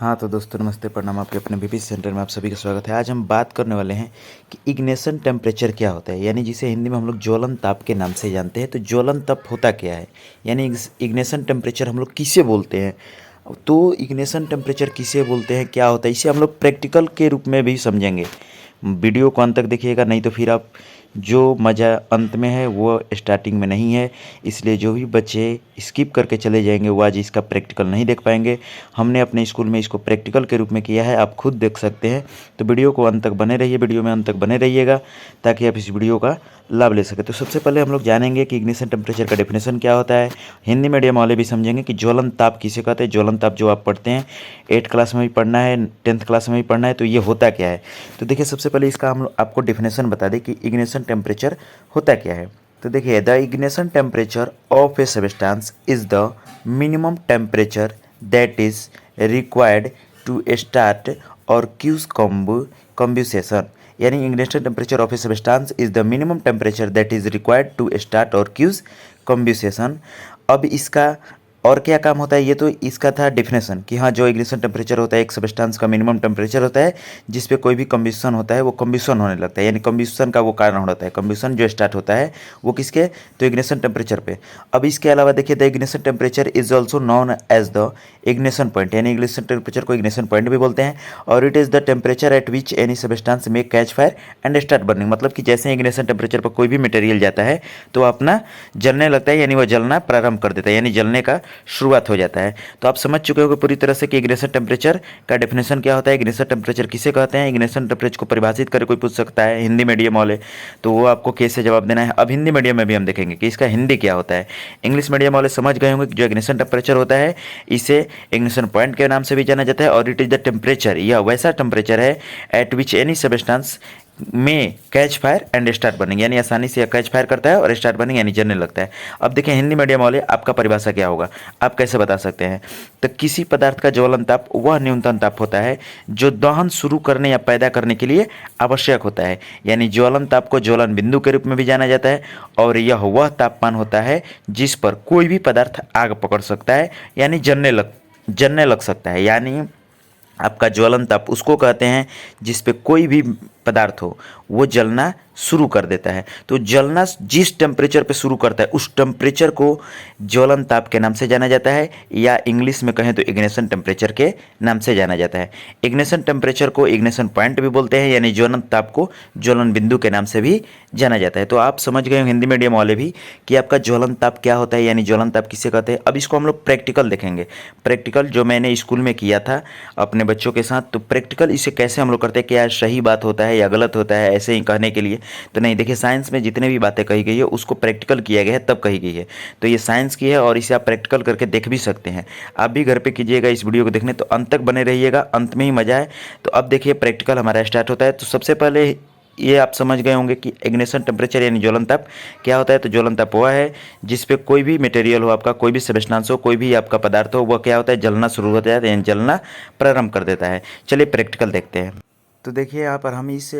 हाँ तो दोस्तों नमस्ते, प्रणाम। आपके अपने बीपी सेंटर में आप सभी का स्वागत है। आज हम बात करने वाले हैं कि इग्निशन टेम्परेचर क्या होता है, यानी जिसे हिंदी में हम लोग ज्वलन ताप के नाम से जानते हैं। तो ज्वलन ताप होता क्या है, यानी इग्निशन टेम्परेचर हम लोग किसे बोलते हैं। तो इग्निशन टेम्परेचर किसे बोलते हैं, क्या होता है, इसे हम लोग प्रैक्टिकल के रूप में भी समझेंगे। वीडियो को अंत तक देखिएगा, नहीं तो फिर आप जो मज़ा अंत में है वो स्टार्टिंग में नहीं है। इसलिए जो भी बच्चे स्किप करके चले जाएंगे वो आज इसका प्रैक्टिकल नहीं देख पाएंगे। हमने अपने स्कूल में इसको प्रैक्टिकल के रूप में किया है, आप खुद देख सकते हैं। तो वीडियो को अंत तक बने रहिए, वीडियो में अंत तक बने रहिएगा ताकि आप इस वीडियो का लाभ ले सकें। तो सबसे पहले हम लोग जानेंगे कि इग्निशन टेम्परेचर का डेफिनेशन क्या होता है। हिंदी मीडियम वाले भी समझेंगे कि ज्वलन ताप किसे कहते हैं। ज्वलन ताप जो आप पढ़ते हैं 8th क्लास में भी पढ़ना है, 10th क्लास में भी पढ़ना है, तो ये होता क्या है। तो देखिए सबसे पहले इसका हम आपको डेफिनेशन बता दें कि इग्निशन टेम्परेचर होता क्या है। तो देखिए the ignition temperature of a substance is the minimum temperature that is required to start और क्यूज कम्ब्यूसेशन। यानी ignition temperature of a substance is the minimum temperature that is required to start और cause combustion. अब इसका और क्या काम होता है, ये तो इसका था डेफिनेशन कि हाँ जो इग्निशन टेम्परेचर होता है एक सबस्टेंस का मिनिमम टेम्परेचर होता है जिस पे कोई भी कम्बिशन होता है वो कम्बिशन होने लगता है, यानी कम्बिशन का वो कारण होता है। कम्बिशन जो स्टार्ट होता है वो किसके, तो इग्निशन टेम्परेचर पे। अब इसके अलावा देखिए the ignition temperature is also known as the ignition point, यानी इग्निशन टेम्परेचर को इग्निशन पॉइंट भी बोलते हैं। और it is the temperature at which any substance में catch fire and start burning, मतलब कि जैसे इग्निशन टेम्परेचर पर कोई भी मटेरियल जाता है तो अपना जलने लगता है, यानी वो जलना प्रारंभ कर देता है, यानी जलने का शुरुआत हो जाता है। तो आप समझ चुके होंगे पूरी तरह से कि इग्निशन टेम्परेचर का डेफिनेशन क्या होता है, इग्निशन टेम्परेचर किसे कहते हैं। इग्निशन टेम्परेचर को परिभाषित करके कोई पूछ सकता है हिंदी मीडियम वाले, तो वो आपको कैसे जवाब देना है। अब हिंदी मीडियम में भी हम देखेंगे कि इसका हिंदी क्या होता है। इंग्लिश मीडियम वाले समझ गए होंगे कि जो इग्निशन टेम्परेचर होता है इसे इग्निशन पॉइंट के नाम से भी जाना जाता है। और इट इज़ द टेम्परेचर, यह वैसा टेम्परेचर है एट विच एनी सबस्टेंस में catch fire and start burning, यानी आसानी से कैच फायर करता है और स्टार्ट बर्निंग यानी जलने लगता है। अब देखिए हिंदी मीडियम वाले आपका परिभाषा क्या होगा, आप कैसे बता सकते हैं। तो किसी पदार्थ का ज्वलन ताप वह न्यूनतम ताप होता है जो दहन शुरू करने या पैदा करने के लिए आवश्यक होता है, यानी ज्वलन ताप को ज्वलन बिंदु के रूप में भी जाना जाता है। और यह वह तापमान होता है जिस पर कोई भी पदार्थ आग पकड़ सकता है, यानी जलने लग सकता है। यानी आपका ज्वलन ताप उसको कहते हैं जिस पे कोई भी पदार्थ हो वो जलना शुरू कर देता है। तो जलना जिस टेम्परेचर पे शुरू करता है उस टेम्परेचर को ज्वलन ताप के नाम से जाना जाता है, या इंग्लिश में कहें तो इग्निशन टेम्परेचर के नाम से जाना जाता है। इग्निशन टेम्परेचर को इग्निशन पॉइंट भी बोलते हैं, यानी ज्वलन ताप को ज्वलन बिंदु के नाम से भी जाना जाता है। तो आप समझ गए हिंदी मीडियम वाले भी कि आपका ज्वलन ताप क्या होता है, यानी ज्वलन ताप किसे कहते हैं। अब इसको हम लोग प्रैक्टिकल देखेंगे, प्रैक्टिकल जो मैंने स्कूल में किया था अपने बच्चों के साथ। तो प्रैक्टिकल इसे कैसे हम लोग करते हैं, क्या सही बात होता है या गलत होता है ऐसे ही कहने के लिए, तो नहीं। देखिए साइंस में जितने भी बातें कही गई है उसको प्रैक्टिकल किया गया है तब कही गई है। तो ये साइंस की है और इसे आप प्रैक्टिकल करके देख भी सकते हैं। आप भी घर पे कीजिएगा इस वीडियो को देखने, तो अंत तक बने रहिएगा, अंत में ही मजा है। तो अब देखिए प्रैक्टिकल हमारा स्टार्ट होता है। तो सबसे पहले ये आप समझ गए होंगे कि इग्निशन टेम्परेचर यानी ज्वलन ताप क्या होता है। तो ज्वलन ताप वह है जिस पे कोई भी मटेरियल हो, आपका कोई भी सबस्टेंस हो, कोई भी आपका पदार्थ हो, वह क्या होता है, जलना शुरू हो जाता है, यानी जलना प्रारंभ कर देता है। चलिए प्रैक्टिकल देखते हैं। तो देखिए यहाँ पर हम इस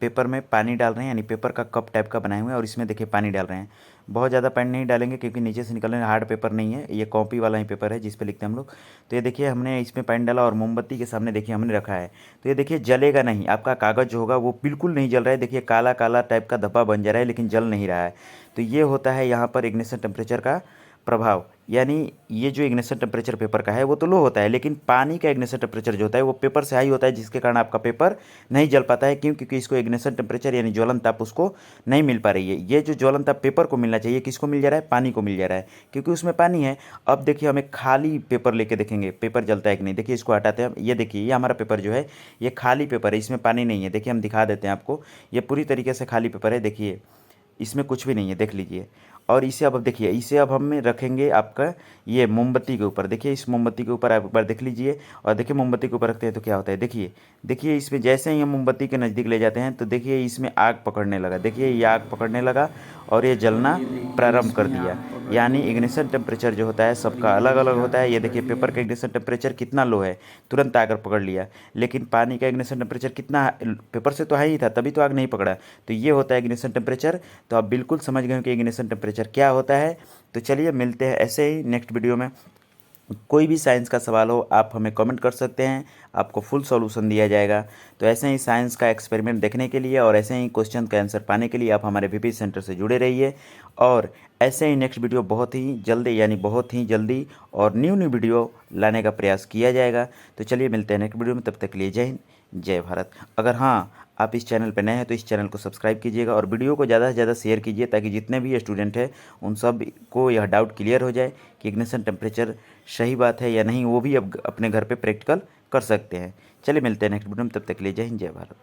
पेपर में पानी डाल रहे हैं, यानी पेपर का कप टाइप का बनाए हुए हैं और इसमें देखिए पानी डाल रहे हैं। बहुत ज़्यादा पानी नहीं डालेंगे क्योंकि नीचे से निकलने हार्ड पेपर नहीं है, ये कॉपी वाला ही पेपर है जिस पे लिखते हैं हम लोग। तो ये देखिए हमने इसमें पानी डाला और मोमबत्ती के सामने देखिए हमने रखा है। तो ये देखिए जलेगा नहीं, आपका कागज़ जो होगा वो बिल्कुल नहीं जल रहा है। देखिए काला काला टाइप का धब्बा बन जा रहा है लेकिन जल नहीं रहा है। तो ये होता है यहाँ पर इग्निशन टेम्परेचर का प्रभाव। यानी ये जो इग्निशन टेम्परेचर पेपर का है वो तो लो होता है, लेकिन पानी का इग्निशन टेम्परेचर जो होता है वो पेपर से हाई होता है, जिसके कारण आपका पेपर नहीं जल पाता है। क्यों, क्योंकि इसको इग्निशन टेम्परेचर यानी ज्वलन ताप उसको नहीं मिल पा रही है। ये जो ज्वलन ताप पेपर को मिलना चाहिए किसको मिल जा रहा है, पानी को मिल जा रहा है, क्योंकि उसमें पानी है। अब देखिए हमें खाली पेपर लेके देखेंगे पेपर जलता है कि नहीं। देखिए इसको हटाते हैं, ये देखिए ये हमारा पेपर जो है ये खाली पेपर है, इसमें पानी नहीं है। देखिए हम दिखा देते हैं आपको, ये पूरी तरीके से खाली पेपर है। देखिए इसमें कुछ भी नहीं है, देख लीजिए। और इसे अब देखिए, इसे अब हम रखेंगे आपका ये मोमबत्ती के ऊपर। देखिए इस मोमबत्ती के ऊपर आप एक बार देख लीजिए, और देखिए मोमबत्ती के ऊपर रखते हैं तो क्या होता है। देखिए देखिए इसमें जैसे ही हम मोमबत्ती के नज़दीक ले जाते हैं तो देखिए इसमें आग पकड़ने लगा। देखिए ये आग पकड़ने लगा और ये जलना प्रारंभ कर दिया। यानी इग्निशन टेम्परेचर जो होता है सबका अलग अलग होता है। ये देखिए पेपर का इग्निशन टेम्परेचर कितना लो है, तुरंत आग पकड़ लिया। लेकिन पानी का इग्निशन टेम्परेचर कितना, पेपर से तो हाई ही था तभी तो आग नहीं पकड़ा। तो ये होता है इग्निशन टेम्परेचर। तो आप बिल्कुल समझ गए कि इग्निशन टेम्परेचर क्या होता है। तो चलिए मिलते हैं ऐसे ही नेक्स्ट वीडियो में। कोई भी साइंस का सवाल हो आप हमें कमेंट कर सकते हैं, आपको फुल सॉल्यूशन दिया जाएगा। तो ऐसे ही साइंस का एक्सपेरिमेंट देखने के लिए और ऐसे ही क्वेश्चन का आंसर पाने के लिए आप हमारे वीपी सेंटर से जुड़े रहिए। और ऐसे ही नेक्स्ट वीडियो बहुत ही जल्दी, यानी बहुत ही जल्दी और न्यू न्यू वीडियो लाने का प्रयास किया जाएगा। तो चलिए मिलते हैं नेक्स्ट वीडियो में, तब तक के लिए जय हिंद, जय भारत। अगर हाँ आप इस चैनल पर नए हैं तो इस चैनल को सब्सक्राइब कीजिएगा और वीडियो को ज़्यादा से ज़्यादा शेयर कीजिए, ताकि जितने भी स्टूडेंट हैं उन सब को यह डाउट क्लियर हो जाए कि इग्निशन टेम्परेचर सही बात है या नहीं, वो भी अब अपने घर पे प्रैक्टिकल कर सकते हैं। चलिए मिलते हैं नेक्स्ट वीडियो में, तब तक के लिए जय हिंद, जय भारत।